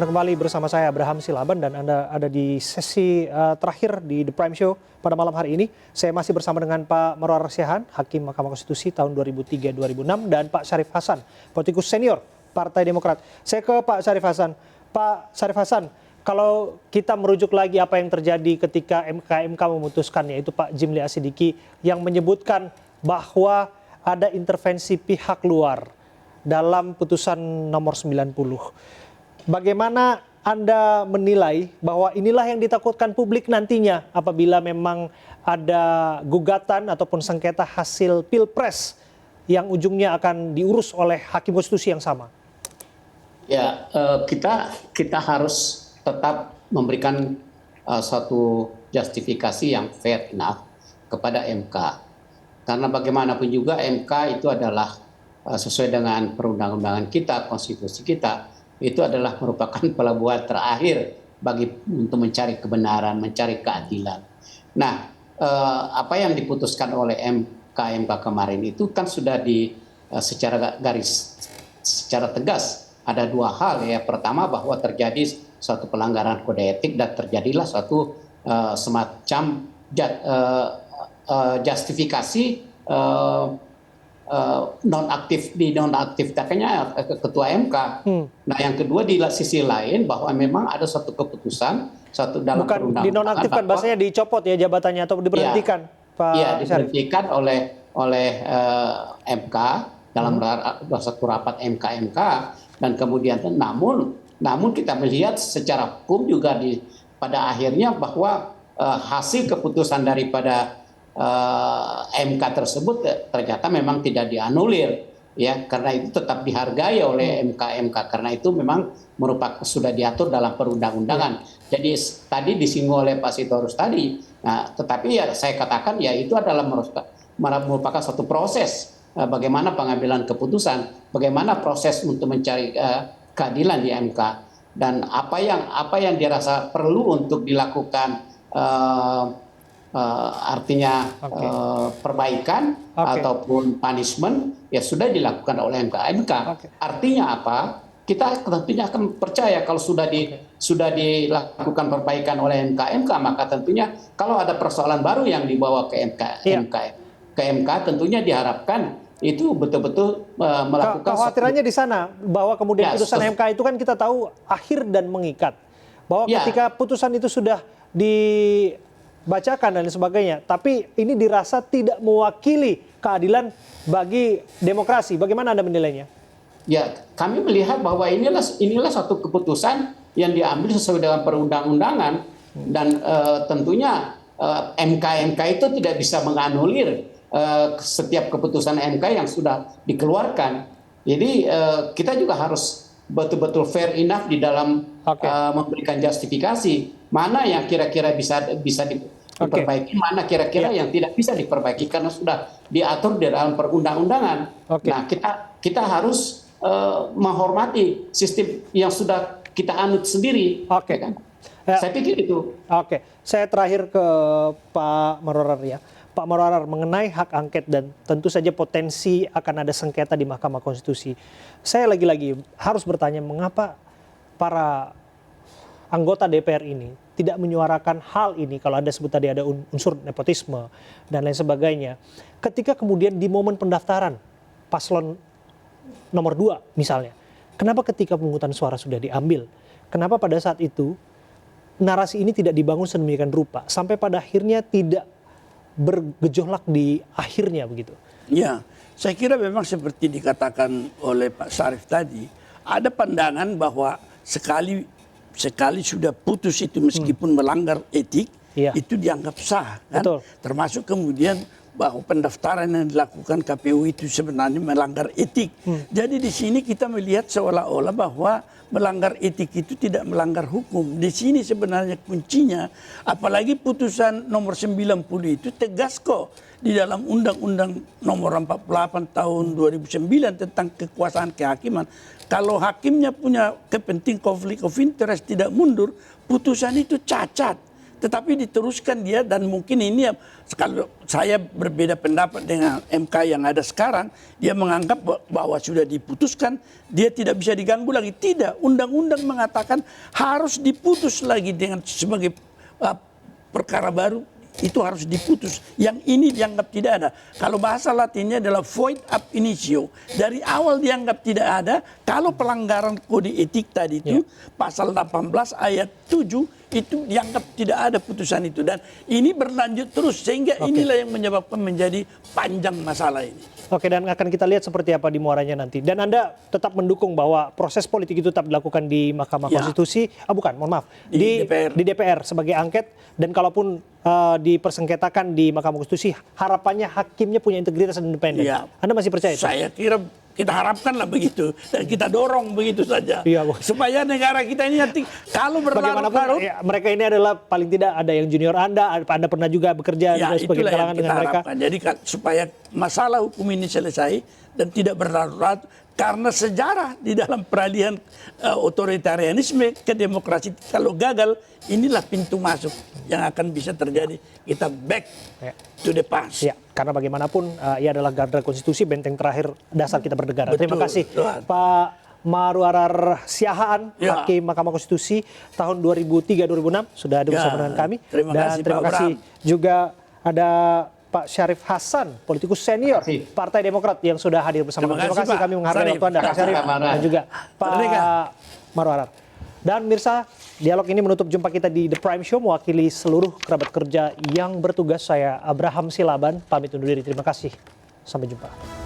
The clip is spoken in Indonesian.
Anda kembali bersama saya Abraham Silaban dan Anda ada di sesi terakhir di The Prime Show pada malam hari ini. Saya masih bersama dengan Pak Marwarar Siahaan, Hakim Mahkamah Konstitusi tahun 2003-2006 dan Pak Syarif Hasan, politikus senior Partai Demokrat. Saya ke Pak Syarif Hasan. Pak Syarif Hasan, kalau kita merujuk lagi apa yang terjadi ketika MK memutuskan, yaitu Pak Jimli Asidiki yang menyebutkan bahwa ada intervensi pihak luar dalam putusan nomor 90. Bagaimana Anda menilai bahwa inilah yang ditakutkan publik nantinya apabila memang ada gugatan ataupun sengketa hasil Pilpres yang ujungnya akan diurus oleh Hakim Konstitusi yang sama? Ya, kita harus tetap memberikan suatu justifikasi yang fair enough kepada MK. Karena bagaimanapun juga MK itu adalah sesuai dengan perundang-undangan kita, konstitusi kita, itu adalah merupakan pelabuhan terakhir untuk mencari kebenaran, mencari keadilan. Nah, apa yang diputuskan oleh MK kemarin itu kan sudah secara tegas ada dua hal ya. Pertama, bahwa terjadi suatu pelanggaran kode etik dan terjadilah suatu semacam justifikasi nonaktifkannya ketua MK. Nah, yang kedua di sisi lain bahwa memang ada suatu keputusan dalam bukan dinonaktifkan, bahasanya dicopot ya jabatannya atau diberhentikan, ya, Pak. Iya, diberhentikan oleh MK dalam satu rapat MK dan kemudian namun kita melihat secara hukum juga pada akhirnya bahwa hasil keputusan daripada MK tersebut ternyata memang tidak dianulir ya, karena itu tetap dihargai oleh MK karena itu memang sudah diatur dalam perundang-undangan. Jadi tadi disinggung oleh Pak Sitorus tadi. Nah, tetapi ya saya katakan ya itu adalah merupakan suatu proses bagaimana pengambilan keputusan, bagaimana proses untuk mencari keadilan di MK dan apa yang dirasa perlu untuk dilakukan artinya perbaikan ataupun punishment ya sudah dilakukan oleh MK. Artinya apa? Kita tentunya akan percaya kalau sudah dilakukan perbaikan oleh MK, maka tentunya kalau ada persoalan baru yang dibawa ke MK tentunya diharapkan itu betul-betul melakukan. Kekhawatirannya di sana bahwa kemudian putusan MK itu kan kita tahu akhir dan mengikat. Bahwa ketika putusan itu sudah dibacakan dan sebagainya, tapi ini dirasa tidak mewakili keadilan bagi demokrasi. Bagaimana Anda menilainya? Ya, kami melihat bahwa inilah satu keputusan yang diambil sesuai dengan perundang-undangan dan tentunya MK itu tidak bisa menganulir setiap keputusan MK yang sudah dikeluarkan. Jadi kita juga harus betul-betul fair enough di dalam memberikan justifikasi mana yang kira-kira bisa diperbaiki, mana kira-kira yang tidak bisa diperbaiki karena sudah diatur di dalam perundang-undangan. Nah, kita harus menghormati sistem yang sudah kita anut sendiri. Kan? Saya pikir itu. Saya terakhir ke Pak Marwarar ya. Pak Marwarar, mengenai hak angket dan tentu saja potensi akan ada sengketa di Mahkamah Konstitusi. Saya lagi-lagi harus bertanya mengapa para anggota DPR ini tidak menyuarakan hal ini, kalau Anda sebut tadi ada unsur nepotisme dan lain sebagainya. Ketika kemudian di momen pendaftaran paslon nomor 2 misalnya, kenapa ketika pemungutan suara sudah diambil, kenapa pada saat itu narasi ini tidak dibangun sedemikian rupa sampai pada akhirnya tidak bergejolak di akhirnya begitu? Ya, saya kira memang seperti dikatakan oleh Pak Syarif tadi, ada pandangan bahwa sekali sudah putus itu meskipun melanggar etik, itu dianggap sah, kan? Betul. Termasuk kemudian bahwa pendaftaran yang dilakukan KPU itu sebenarnya melanggar etik. Jadi di sini kita melihat seolah-olah bahwa melanggar etik itu tidak melanggar hukum. Di sini sebenarnya kuncinya, apalagi putusan nomor 90 itu tegas kok di dalam Undang-Undang nomor 48 tahun 2009 tentang kekuasaan kehakiman. Kalau hakimnya punya kepentingan konflik of interest tidak mundur, putusan itu cacat. tetapi diteruskan dia, dan mungkin ini kalau saya berbeda pendapat dengan MK yang ada sekarang, dia menganggap bahwa sudah diputuskan, dia tidak bisa diganggu lagi. Tidak, undang-undang mengatakan harus diputus lagi dengan sebagai perkara baru, itu harus diputus. Yang ini dianggap tidak ada. Kalau bahasa Latinnya adalah void ab initio. Dari awal dianggap tidak ada. Kalau pelanggaran kode etik tadi itu, pasal 18 ayat 7, itu dianggap tidak ada putusan itu. Dan ini berlanjut terus, sehingga inilah yang menyebabkan menjadi panjang masalah ini. Oke, dan akan kita lihat seperti apa di muaranya nanti. Dan Anda tetap mendukung bahwa proses politik itu tetap dilakukan di Mahkamah Konstitusi, mohon maaf, di DPR sebagai angket, dan kalaupun dipersengketakan di Mahkamah Konstitusi, harapannya hakimnya punya integritas dan independen. Ya. Anda masih percaya itu? Saya kira kita harapkanlah begitu, dan kita dorong begitu saja, supaya negara kita ini nanti kalau berlarut-larut, mereka ini adalah paling tidak ada yang junior Anda pernah juga bekerja sebagai kalangan dengan mereka. Harapkan. Jadi supaya masalah hukum ini selesai dan tidak berlarut-larut, karena sejarah di dalam peralihan otoritarianisme ke demokrasi, kalau gagal, inilah pintu masuk yang akan bisa terjadi. Kita back to the past. Ya, karena bagaimanapun ia adalah garda konstitusi, benteng terakhir dasar kita bernegara. Betul, terima kasih Tuhan. Pak Maruarar Siahaan, Hakim Mahkamah Konstitusi tahun 2003-2006 sudah ada bersama dengan kami. Terima kasih juga ada Pak Syarif Hasan, politikus senior Partai Demokrat yang sudah hadir bersama kami. Terima kasih kami menghargai waktu Anda, Pak Syarif, dan juga Pak Maruarar. Dan mirsa, dialog ini menutup jumpa kita di The Prime Show, mewakili seluruh kerabat kerja yang bertugas. Saya Abraham Silaban, pamit undur diri. Terima kasih. Sampai jumpa.